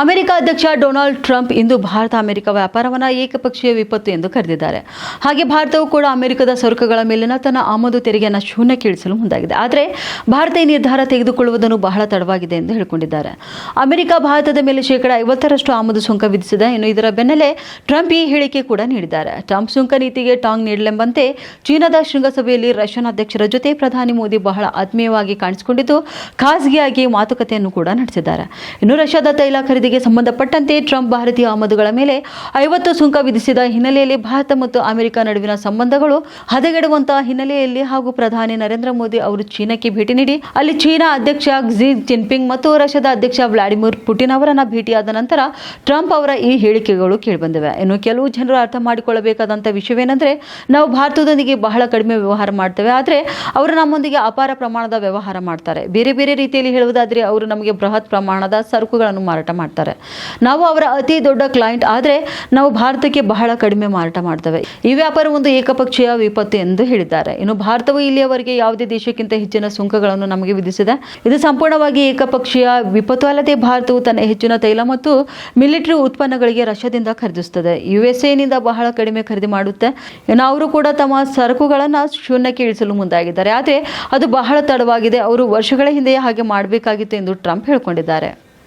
America ಅಧ್ಯಕ್ಷ Donald Trump ಇಂದು Bharat America ವ್ಯಾಪಾರವನ್ನು ಏಕಪಕ್ಷೀಯ ವಿಪತ್ತು ಎಂದು ಕರೆದಿದ್ದಾರೆ. ಹಾಗೆ ಭಾರತವು ಕೂಡ ಅಮೆರಿಕದ ಸರಕುಗಳ ಮೇಲಿನ ತನ್ನ ಆಮದು ತೆರಿಗೆಯನ್ನು ಶೂನ್ಯಕ್ಕೆ ಇಳಿಸಲು ಮುಂದಾಗಿದೆ. ಆದರೆ ಭಾರತ ಈ ನಿರ್ಧಾರ ತೆಗೆದುಕೊಳ್ಳುವುದನ್ನು ಬಹಳ ತಡವಾಗಿದೆ ಎಂದು ಹೇಳಿಕೊಂಡಿದ್ದಾರೆ. ಅಮೆರಿಕ ಭಾರತದ ಮೇಲೆ ಶೇಕಡ 50% ಆಮದು ಸುಂಕ ವಿಧಿಸಿದೆ. ಇನ್ನು ಇದರ ಬೆನ್ನಲ್ಲೇ ಟ್ರಂಪ್ ಈ ಹೇಳಿಕೆ ಕೂಡ ನೀಡಿದ್ದಾರೆ. ಟ್ರಂಪ್ ಸುಂಕ ನೀತಿಗೆ ಟಾಂಗ್ ನೀಡಲೆಂಬಂತೆ ಚೀನಾದ ಶೃಂಗಸಭೆಯಲ್ಲಿ ರಷ್ಯನ್ ಅಧ್ಯಕ್ಷರ ಜೊತೆ ಪ್ರಧಾನಿ ಮೋದಿ ಬಹಳ ಆತ್ಮೀಯವಾಗಿ ಕಾಣಿಸಿಕೊಂಡಿದ್ದು ಖಾಸಗಿಯಾಗಿ ಮಾತುಕತೆಯನ್ನು ಕೂಡ ನಡೆಸಿದ್ದಾರೆ. ಇನ್ನು ರಷ್ಯಾದ ತೈಲ ಖರೀದಿಗೆ ಸಂಬಂಧಪಟ್ಟಂತೆ ಟ್ರಂಪ್ ಭಾರತೀಯ ಆಮದುಗಳ ಮೇಲೆ 50 ಸುಂಕ ವಿಧಿಸಿದ ಹಿನ್ನೆಲೆಯಲ್ಲಿ ಭಾರತ ಮತ್ತು ಅಮೆರಿಕ ನಡುವಿನ ಸಂಬಂಧಗಳು ಹದಗೆಡುವಂತಹ ಹಿನ್ನೆಲೆಯಲ್ಲಿ ಹಾಗೂ ಪ್ರಧಾನಿ ನರೇಂದ್ರ ಮೋದಿ ಅವರು ಚೀನಾಕ್ಕೆ ಭೇಟಿ ನೀಡಿ ಅಲ್ಲಿ ಚೀನಾ ಅಧ್ಯಕ್ಷ ಕ್ಸಿ ಜಿನ್ಪಿಂಗ್ ಮತ್ತು ರಷ್ಯಾದ ಅಧ್ಯಕ್ಷ ವ್ಲಾಡಿಮಿರ್ ಪುಟಿನ್ ಅವರನ್ನ ಭೇಟಿಯಾದ ನಂತರ ಟ್ರಂಪ್ ಅವರ ಈ ಹೇಳಿಕೆಗಳು ಕೇಳಿಬಂದಿವೆ. ಇನ್ನು ಕೆಲವು ಜನರು ಅರ್ಥ ಮಾಡಿಕೊಳ್ಳಬೇಕಾದಂಥ ವಿಷಯವೇನೆಂದರೆ, ನಾವು ಭಾರತದೊಂದಿಗೆ ಬಹಳ ಕಡಿಮೆ ವ್ಯವಹಾರ ಮಾಡ್ತೇವೆ, ಆದರೆ ಅವರು ನಮ್ಮೊಂದಿಗೆ ಅಪಾರ ಪ್ರಮಾಣದ ವ್ಯವಹಾರ ಮಾಡ್ತಾರೆ. ಬೇರೆ ಬೇರೆ ರೀತಿಯಲ್ಲಿ ಹೇಳುವುದಾದರೆ ಅವರು ನಮಗೆ ಬೃಹತ್ ಪ್ರಮಾಣದ ಸರಕುಗಳನ್ನು ಮಾರಾಟ ಮಾಡ್ತಾರೆ. ನಾವು ಅವರ ಅತಿ ದೊಡ್ಡ ಕ್ಲೈಂಟ್, ಆದರೆ ನಾವು ಭಾರತಕ್ಕೆ ಬಹಳ ಕಡಿಮೆ ಮಾರಾಟ ಮಾಡ್ತೇವೆ. ಈ ವ್ಯಾಪಾರ ಒಂದು ಏಕಪಕ್ಷೀಯ ವಿಪತ್ತು ಎಂದು ಹೇಳಿದ್ದಾರೆ. ಇನ್ನು ಭಾರತವು ಇಲ್ಲಿಯವರೆಗೆ ಯಾವುದೇ ದೇಶಕ್ಕಿಂತ ಹೆಚ್ಚಿನ ಸುಂಕಗಳನ್ನು ನಮಗೆ ವಿಧಿಸಿದೆ. ಇದು ಸಂಪೂರ್ಣವಾಗಿ ಏಕಪಕ್ಷೀಯ ವಿಪತ್ತು ಅಲ್ಲದೆ ಭಾರತವು ತನ್ನ ಹೆಚ್ಚಿನ ತೈಲ ಮತ್ತು ಮಿಲಿಟರಿ ಉತ್ಪನ್ನಗಳಿಗೆ ರಷ್ಯಾದಿಂದ ಖರೀದಿಸುತ್ತದೆ. ಯುಎಸ್ಎನಿಂದ ಬಹಳ ಕಡಿಮೆ ಖರೀದಿ ಮಾಡುತ್ತೆ. ಇನ್ನು ಅವರು ಕೂಡ ತಮ್ಮ ಸರಕುಗಳನ್ನು ಶೂನ್ಯಕ್ಕೆ ಇಳಿಸಲು ಮುಂದಾಗಿದ್ದಾರೆ. ಆದರೆ ಅದು ಬಹಳ ತಡವಾಗಿದೆ. ಅವರು ವರ್ಷಗಳ ಹಿಂದೆಯೇ ಹಾಗೆ ಮಾಡಬೇಕಾಗಿತ್ತು ಎಂದು ಟ್ರಂಪ್ ಹೇಳಿಕೊಂಡಿದ್ದಾರೆ.